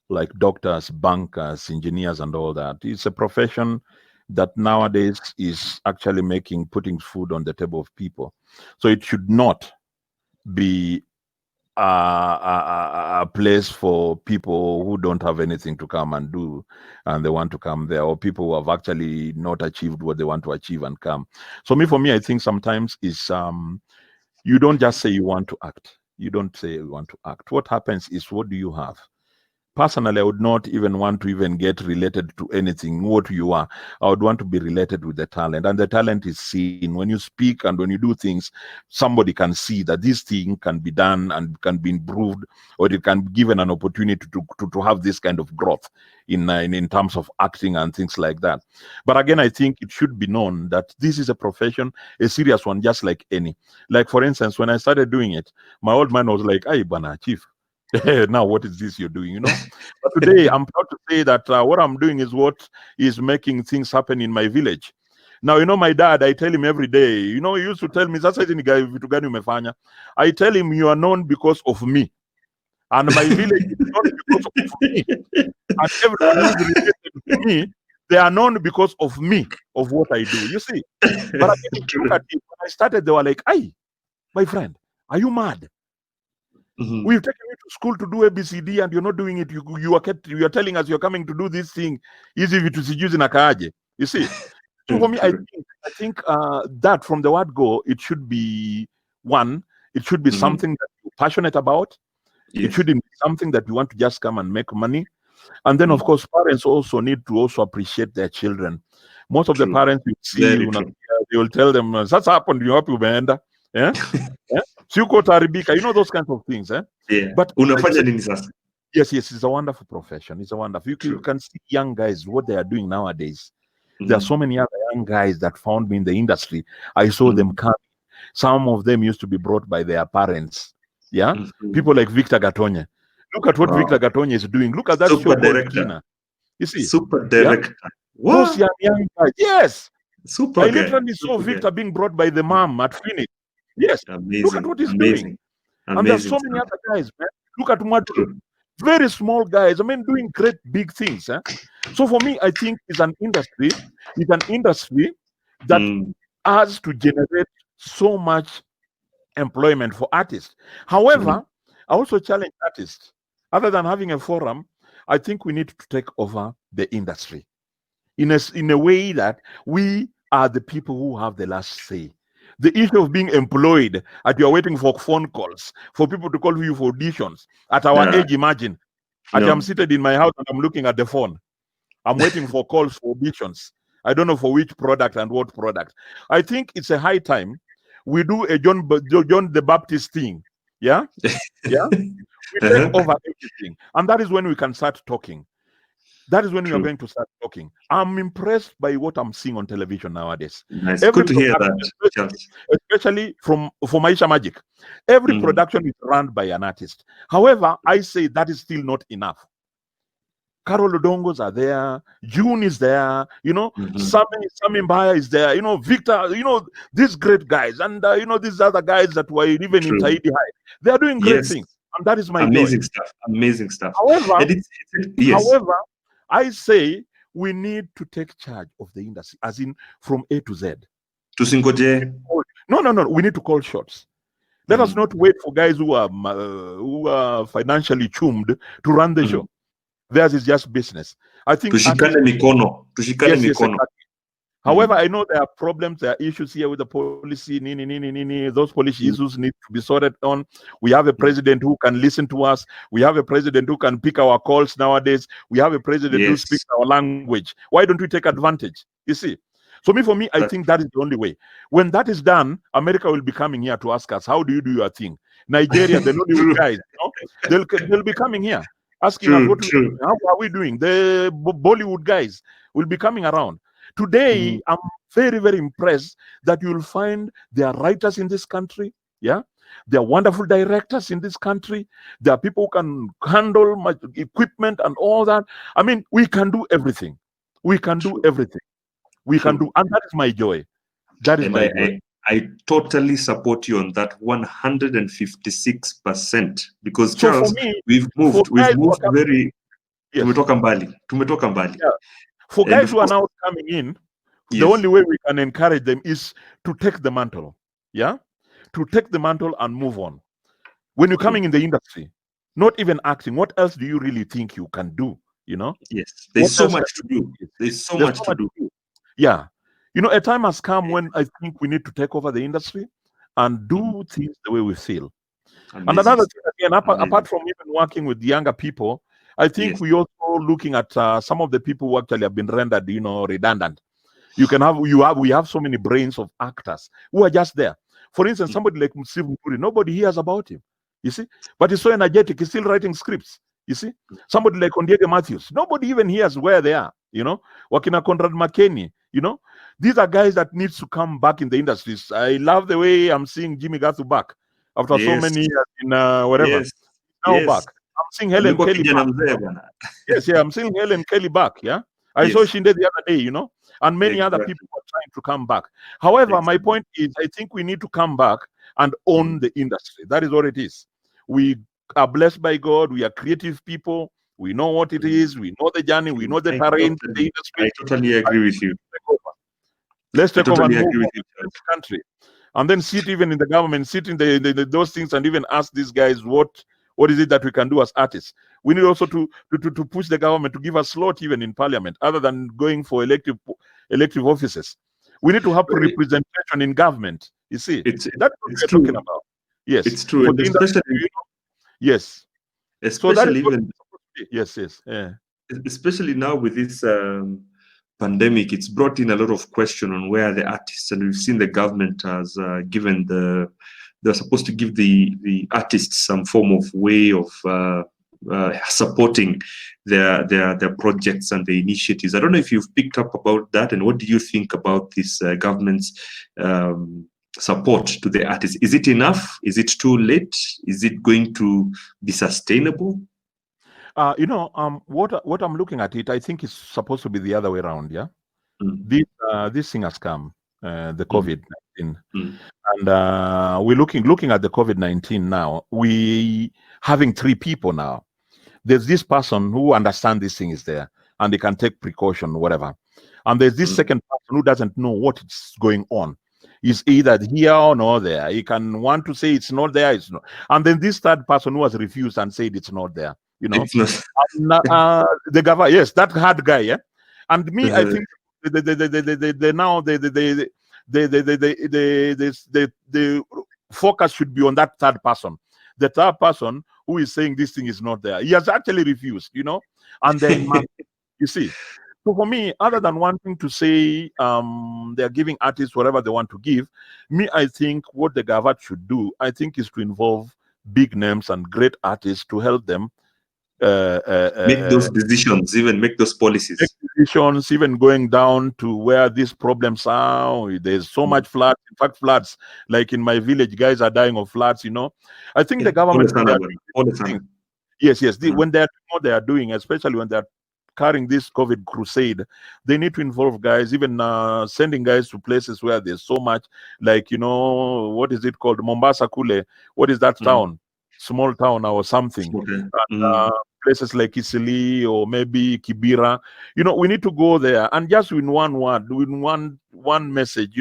like doctors, bankers, engineers, and all that. It's a profession that nowadays is actually putting food on the table of people. So it should not be a place for people who don't have anything to come and do, and they want to come there, or people who have actually not achieved what they want to achieve and come. So for me, I think sometimes is you don't just say you want to act. You don't say you want to act. What happens is, what do you have? Personally, I would not even want to even get related to anything, what you are. I would want to be related with the talent. And the talent is seen. When you speak and when you do things, somebody can see that this thing can be done and can be improved, or it can be given an opportunity to have this kind of growth in terms of acting and things like that. But again, I think it should be known that this is a profession, a serious one, just like any. Like, for instance, when I started doing it, my old man was like, "Hey, Bana, Chief, now what is this you're doing, you know?" But today I'm proud to say that what I'm doing is what is making things happen in my village. Now, you know, my dad, I tell him every day, you know, he used to tell me, I tell him, you are known because of me, and my village is not because of me, and everyone who is related to me, they are known because of me, of what I do, you see. But again, if you look at it, when I started, they were like, "Hey, my friend, are you mad? We've taken you to school to do ABCD and you're not doing it. You are telling us you're coming to do this thing. Easy to use in Akaje." You see. So for me, I think that from the word go, it should be one. It should be something that you're passionate about. It shouldn't be something that you want to just come and make money. And then, of course, parents also need to also appreciate their children. Most of the parents you see, they will tell them, "That's happened. You happy, Beenda?" Yeah. You know, those kinds of things. But yes, it's a wonderful profession. It's a wonderful. You can see young guys, what they are doing nowadays. There are so many other young guys that found me in the industry. I saw them come. Some of them used to be brought by their parents. Yeah. People like Victor Gatonye. Look at what Victor Gatonye is doing. Look at that show called Kina. You see? Super director. Those young guys. Yes. Super I literally saw Victor being brought by the mom at Phoenix. Yes. Look at what he's doing. And there's so many other guys, man. Look at Mwadu. Very small guys. I mean, doing great big things. So for me, I think it's an industry that has to generate so much employment for artists. However, I also challenge artists. Other than having a forum, I think we need to take over the industry in a way that we are the people who have the last say. The issue of being employed at you're waiting for phone calls, for people to call you for auditions. At our age, imagine. I'm seated in my house and I'm looking at the phone. I'm waiting for calls for auditions. I don't know for which product and what product. I think it's a high time we do a John the Baptist thing. Yeah, yeah. We take over everything, and that is when we can start talking. That is when we are True. going to start talking. I'm impressed by what I'm seeing on television nowadays. Nice. Every Good to hear production, that, Charles. especially for Maisha Magic, every production is run by an artist. However, I say that is still not enough. Carol Odongos are there, June is there, Sami Mbaya is there, Victor, these great guys, and these other guys that were even in True. Tahiti High. They are doing great Yes. things, and that is my Amazing joy. stuff. Amazing stuff. However, And yes. however, I say we need to take charge of the industry, as in from A to Z. Tusingoje. No. We need to call shots. Let us not wait for guys who are financially choomed to run the show. Theirs is just business. I think Tushikane mikono. Tushikane mikono. Exactly. However, I know there are problems, there are issues here with the policy. Those policy issues need to be sorted on. We have a president who can listen to us. We have a president who can pick our calls nowadays. We have a president who speaks our language. Why don't we take advantage? You see? So for me, I think that is the only way. When that is done, America will be coming here to ask us, how do you do your thing? Nigeria, the Nollywood guys, they'll be coming here asking us how are we doing. The Bollywood guys will be coming around. Today, I'm very, very impressed that you will find there are writers in this country. Yeah, there are wonderful directors in this country. There are people who can handle my equipment and all that. I mean, we can do everything. We can do everything. We can do, and that is my joy. That is my joy. I totally support you on that 156%, because Charles, we've moved very. Tumetoka mbali. Yeah. For guys who are now coming in, the only way we can encourage them is to take the mantle. Yeah, to take the mantle and move on. When you're coming in the industry, not even acting, what else do you really think you can do? Yes, there's so much to do. There's so much to do. Yeah. A time has come when I think we need to take over the industry and do things the way we feel. Amazing. And another thing, again, apart from even working with younger people, I think we also looking at some of the people who actually have been rendered, redundant. We have so many brains of actors who are just there. For instance, somebody like Musivu Mpuri, nobody hears about him, you see, but he's so energetic, he's still writing scripts, you see. Somebody like Ondiega Matthews, nobody even hears where they are, Wakina Conrad McKenney, these are guys that needs to come back in the industries. I love the way I'm seeing Jimmy Gathu back after so many years in whatever. Now back. I'm seeing Helen Kelly back. I'm seeing Helen Kelly back. Yeah, I saw Shinde the other day, and many other people are trying to come back. However, my point is, I think we need to come back and own the industry. That is what it is. We are blessed by God. We are creative people. We know what it is. We know the journey. We know the terrain. The industry. I totally agree with you. Let's take over and move on to the country, and then sit even in the government, sit in those things, and even ask these guys what is it that we can do as artists. We need also to push the government to give a slot even in parliament, other than going for elective offices. We need to have representation in government. You see, that's what we're talking about. Yes, it's true, and especially yes, especially even yeah. Especially now with this pandemic, it's brought in a lot of question on where the artists, and we've seen the government has given they're supposed to give the artists some form of way of supporting their projects and the initiatives. I don't know if you've picked up about that, and what do you think about this government's support to the artists? Is it enough? Is it too late? Is it going to be sustainable? What I'm looking at it, I think it's supposed to be the other way around. Yeah, this thing has come, the COVID-19, and we're looking at the COVID-19 now. We having three people now. There's this person who understands this thing is there and they can take precaution, whatever. And there's this second person who doesn't know what is going on. Is either here or not there. He can want to say it's not there, it's not. And then this third person who has refused and said it's not there. It's not. The government, yes, that hard guy, yeah. And me, I think the focus should be on that third person. The third person who is saying this thing is not there. He has actually refused, and then you see. So for me, other than wanting to say they're giving artists whatever they want to give, me, I think what the government should do, I think, is to involve big names and great artists to help them make those decisions, even make those policies. make decisions, even going down to where these problems are. There's so much floods. In fact, floods, like in my village, guys are dying of floods, I think the government, yes, when they're doing what they are doing, especially when they're carrying this COVID crusade, they need to involve guys, even sending guys to places where there's so much, like, what is it called? Mombasa Kule. What is that town? Small town or something. And, places like Isili or maybe Kibira. We need to go there and just in one word, in one message,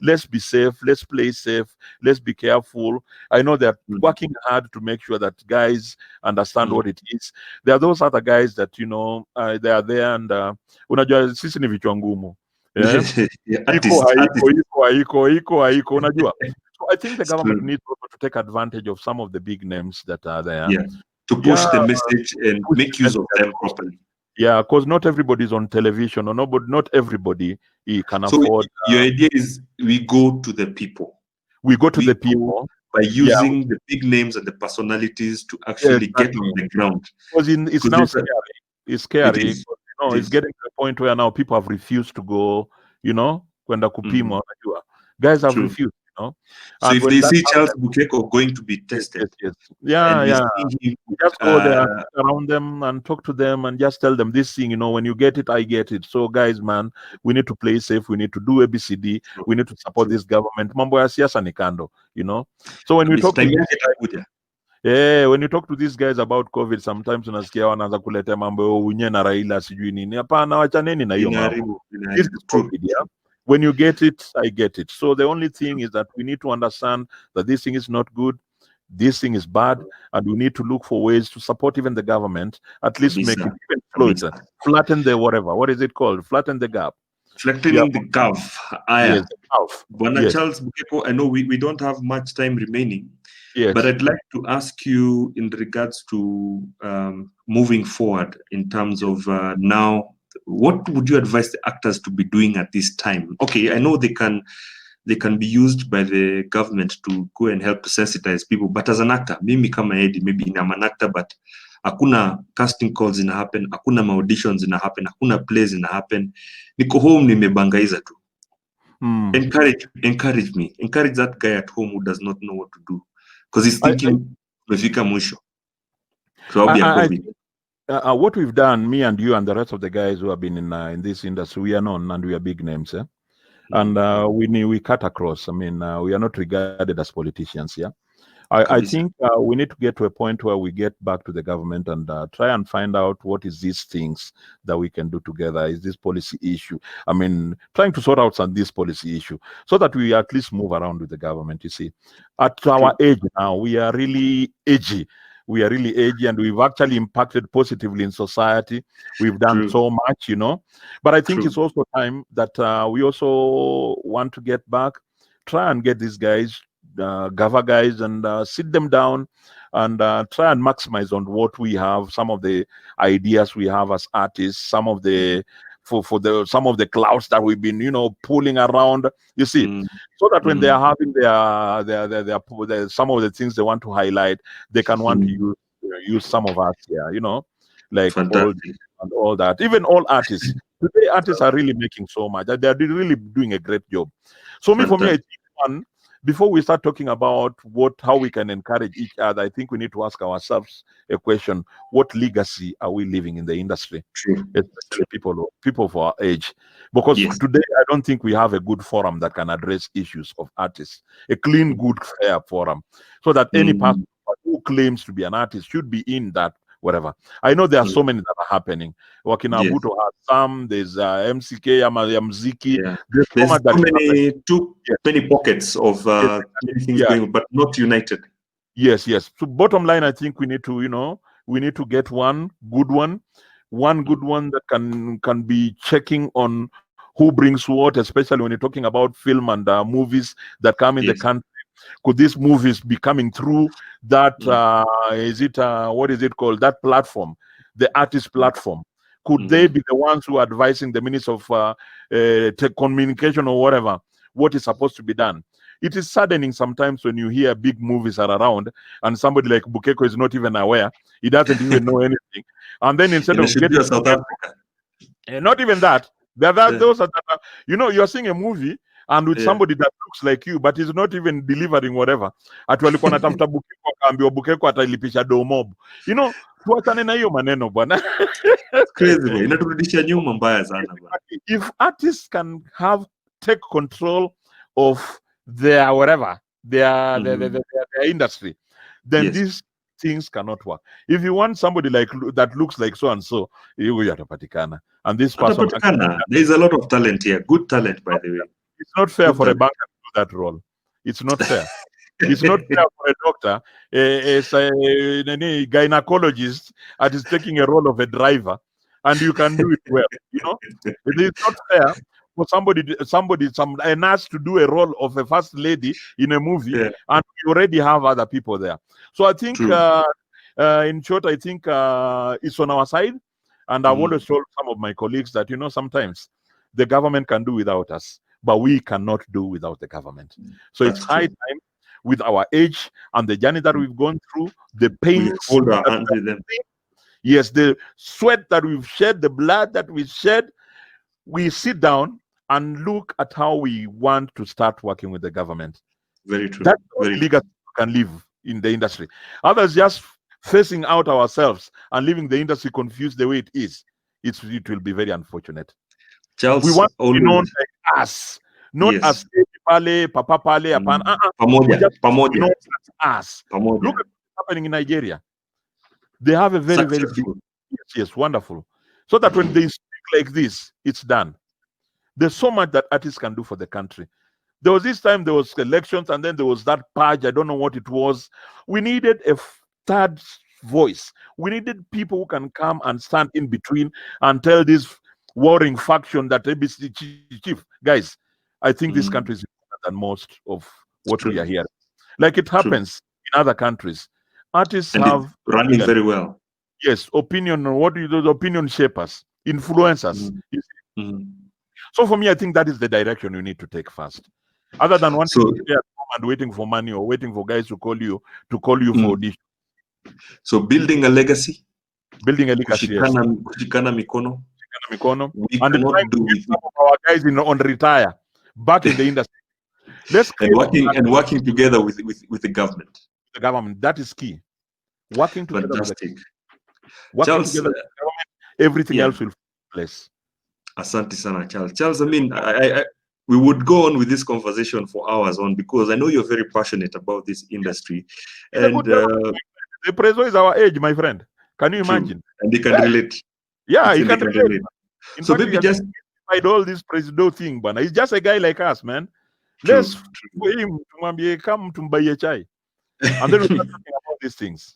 let's be safe, let's play safe, let's be careful. I know they're working hard to make sure that guys understand what it is. There are those other guys that, they are there and unajua sisi ni vichwa ngumu. Iko, unajua. So I think the government needs to take advantage of some of the big names that are there. Yeah. To push the message and make use of them properly. Yeah, because not everybody is on television, or not everybody can afford. Your idea is we go to the people. We go to the people by using the big names and the personalities to actually get on the ground. Because it's now scary. It's scary. It's getting to the point where now people have refused to go. Kwenda kupimwa. Guys have refused. So if they see Charles Bukeko going to be tested, just go there around them and talk to them and just tell them this thing, when you get it, I get it. So guys, man, we need to play safe. We need to do ABCD. We need to support this government. Mambo ya siasa ni kando, So when we talk when you talk to these guys about COVID, sometimes unasikia wanaanza kuleta mambo unye na Raila sijui nini. Hapana, wachaneni na hiyo mambo. This is COVID, When you get it, I get it. So the only thing is that we need to understand that this thing is not good, this thing is bad, and we need to look for ways to support even the government, at least make it even closer, flatten the whatever. What is it called? Flatten the gap. Flattening the gap. Yes, Charles Bukeko, I know we don't have much time remaining, but I'd like to ask you in regards to moving forward in terms of now. What would you advise the actors to be doing at this time? Okay, I know they can be used by the government to go and help to sensitize people, but as an actor, mimi kama Eddy, maybe I'm an actor, but hakuna casting calls ina happen, hakuna auditions ina happen, hakuna plays ina happen. Niko home nimebangaiza tu. Encourage me. Encourage that guy at home who does not know what to do, because he's thinking umefika mwisho. So I'll be a COVID. What we've done, me and you and the rest of the guys who have been in this industry, we are known and we are big names, and we cut across. I mean, we are not regarded as politicians, I think we need to get to a point where we get back to the government and try and find out what is these things that we can do together. Is this policy issue? I mean, trying to sort out this policy issue so that we at least move around with the government. You see, at our age now, we are really edgy. We are really edgy, and we've actually impacted positively in society. We've done so much, But I think it's also time that we also want to get back, try and get these guys, Gava guys, and sit them down and try and maximize on what we have, some of the ideas we have as artists, some of the some of the clouds that we've been, pulling around, you see, so that when they are having their some of the things they want to highlight, they can want to use some of us here, like all that. Even all artists today, artists are really making so much. They are really doing a great job. So for me, I think before we start talking about how we can encourage each other, I think we need to ask ourselves a question: what legacy are we leaving in the industry, especially people of our age? Because today, I don't think we have a good forum that can address issues of artists, a clean, good, fair forum, so that any person who claims to be an artist should be in that. Whatever. I know there are so many that are happening. Wakinabuto has some. There's MCK, Mziki. There's too many pockets of many things going, but not united. Yes. So bottom line, I think we need to get one good one that can be checking on who brings what, especially when you're talking about film and movies that come in the country. Could these movies be coming through that? What is it called? That platform, the artist platform. Could they be the ones who are advising the Minister of communication or whatever what is supposed to be done? it is saddening sometimes when you hear big movies are around and somebody like Bukeko is not even aware. He doesn't even know anything. And then instead of getting South Africa, not even that, those are, you're seeing a movie and with somebody that looks like you, but is not even delivering whatever. Ati walikuwa natafuta Bukeko, akaambiwa Bukeko atalipisha domob. Tuachane na hiyo maneno bwana. Crazy boy. Inaturudisha nyuma mbaya sana bwana. If artists can take control of their whatever, their industry, then these things cannot work. If you want somebody like that looks like so and so, you atapatikana. And this person, there is a lot of talent here, good talent, by the way. It's not fair for a banker to do that role. It's not fair. It's not fair for a doctor, a gynecologist, that is taking a role of a driver, and you can do it well. It is not fair for a nurse to do a role of a first lady in a movie, and we already have other people there. So I think, in short, I think it's on our side, and I've always told some of my colleagues that sometimes the government can do without us, but we cannot do without the government. So it's high time, with our age and the journey that we've gone through, the pains, yes, the sweat that we've shed, the blood that we shed, we sit down and look at how we want to start working with the government. Very true. That's how legal can live in the industry. Others just facing out ourselves and leaving the industry confused the way it is. It will be very unfortunate. Charles, we want to be known like us, not as Pale, Papa Pale, Pamoja. Not as us. Look at what's happening in Nigeria. They have a very, very big, yes, wonderful. So that when they speak like this, it's done. There's so much that artists can do for the country. There was this time, there was elections, and then there was that purge. I don't know what it was. We needed a third voice. We needed people who can come and stand in between and tell this warring faction that ABC chief, guys, I think this country is important than most of what we are hearing. Like it happens in other countries. Artists have running very well. Yes, opinion. What do those opinion shapers, influencers? So for me, I think that is the direction you need to take first. Other than wanting to stay at home and waiting for money or waiting for guys to call you for audition. So building a legacy. Building a legacy. Kushikana mikono. And trying to get some of our guys on retire back in the industry. Working together with the government. The government, that is key. Working together with the government, everything else will fall in place. Asante sana, Charles. Charles, I mean, we would go on with this conversation for hours on, because I know you're very passionate about this industry. And the Prezo is our age, my friend. Can you imagine? And they can relate. Yeah, he can relate. In so fact, maybe just all this Presido thing, but he's just a guy like us, man. Let's for him come to buy a chai. And then we're talking about these things.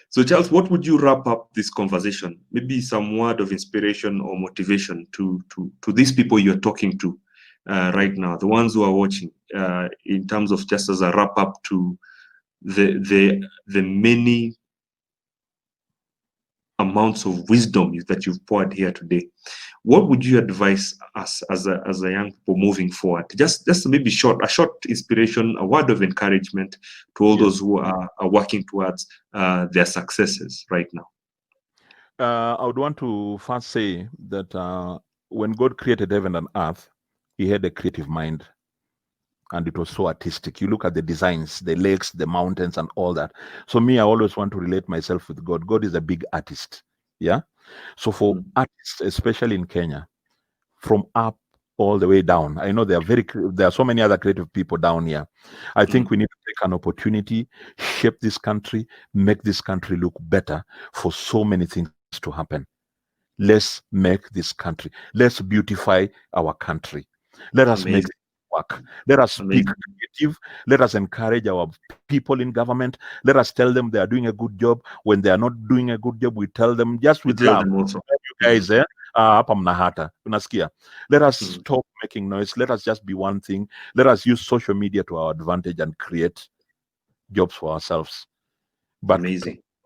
So, Charles, what would you wrap up this conversation? Maybe some word of inspiration or motivation to these people you're talking to right now, the ones who are watching, in terms of just as a wrap up to the many amounts of wisdom that you've poured here today. What would you advise us as a young people moving forward? Just maybe a short inspiration, a word of encouragement to all those who are working towards their successes right now. I would want to first say that when God created heaven and earth, he had a creative mind, and it was so artistic. You look at the designs, the lakes, the mountains, and all that. So me, I always want to relate myself with God. God is a big artist. Yeah. So for artists, especially in Kenya, from up all the way down, I know there are so many other creative people down here. I think we need to take an opportunity, shape this country, make this country look better for so many things to happen. Let's make this country. Let's beautify our country. Let us make it work. Let us speak creative. Let us encourage our people in government. Let us tell them they are doing a good job. When they are not doing a good job, we tell them just with love. You guys, hapa mnahata. Unasikia? Let us stop making noise. Let us just be one thing. Let us use social media to our advantage and create jobs for ourselves. But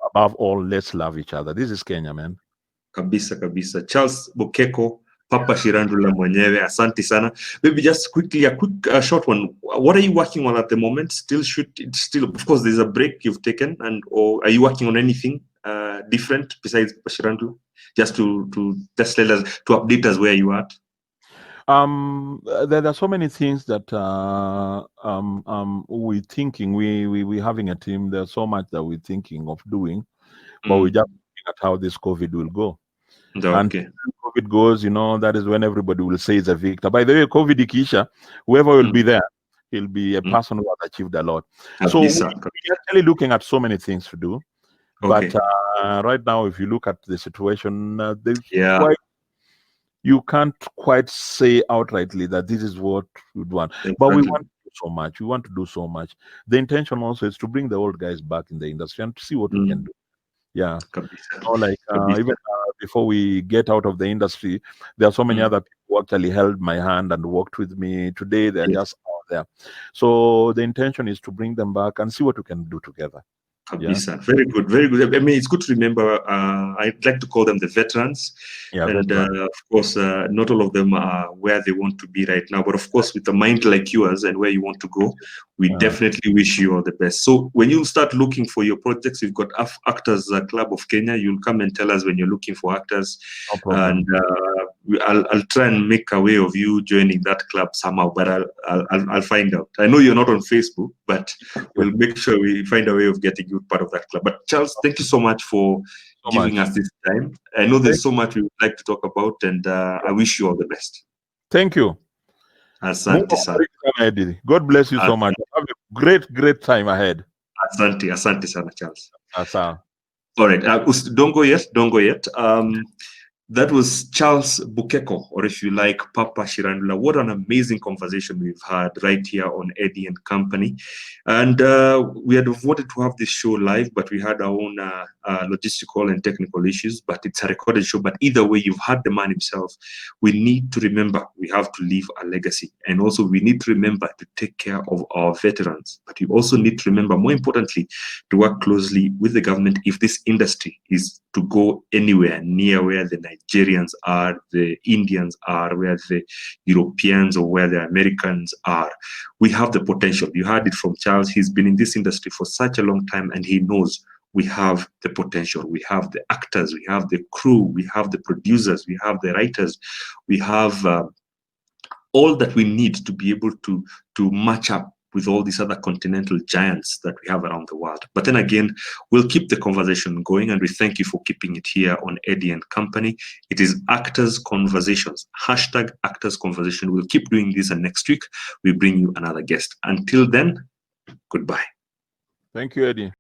above all, let's love each other. This is Kenya, man. Kabisa. Charles Bukeko, Papa Shirandula mwenyewe, asante sana. Maybe just quickly, a quick short one. What are you working on at the moment? Still, of course, there's a break you've taken, or are you working on anything different besides Shirandula? Just to let us, to update us where you are at. There are so many things that we're thinking. We having a team. There's so much that we're thinking of doing, but we're just looking at how this COVID will go. Okay. And COVID goes, you know, that is when everybody will say it's a victor. By the way, COVID ikisha, whoever will be there, he'll be a person who has achieved a lot. So we're actually looking at so many things to do. But right now, if you look at the situation, you can't quite say outrightly that this is what we'd want. Exactly. But we want to do so much. We want to do so much. The intention also is to bring the old guys back in the industry and to see what we can do. Yeah. Or like even before we get out of the industry, there are so many other people who actually held my hand and worked with me. Today they're just out there. So the intention is to bring them back and see what we can do together. Kabisa. Very good, very good. I mean, it's good to remember. I'd like to call them the veterans. And of course, not all of them are where they want to be right now. But of course, with a mind like yours and where you want to go, we definitely wish you all the best. So when you start looking for your projects, you've got Actors Club of Kenya. You'll come and tell us when you're looking for actors. No and I'll try and make a way of you joining that club somehow, but I'll find out. I know you're not on Facebook, but we'll make sure we find a way of getting you part of that club. But Charles, thank you so much for giving us this time. I know there's so much we would like to talk about, and I wish you all the best. Thank you. Asante sana. God bless you so much. Have a great time ahead. Asante sana, Charles. Asa. All right, don't go yet. That was Charles Bukeko, or if you like, Papa Shirandula. What an amazing conversation we've had right here on Eddy and Company. And we had wanted to have this show live, but we had our own logistical and technical issues, but it's a recorded show. But either way, you've had the man himself. We need to remember we have to leave a legacy. And also we need to remember to take care of our veterans. But we also need to remember, more importantly, to work closely with the government if this industry is to go anywhere near where the Nigerians are, the Indians are, where the Europeans or where the Americans are. We have the potential. You heard it from Charles. He's been in this industry for such a long time, and he knows we have the potential. We have the actors, we have the crew, we have the producers, we have the writers, we have all that we need to be able to match up with all these other continental giants that we have around the world. But then again, we'll keep the conversation going, and we thank you for keeping it here on Eddy and Company. It is Actors Conversations, hashtag Actors Conversation. We'll keep doing this, and next week we bring you another guest. Until then, goodbye. Thank you, Eddy.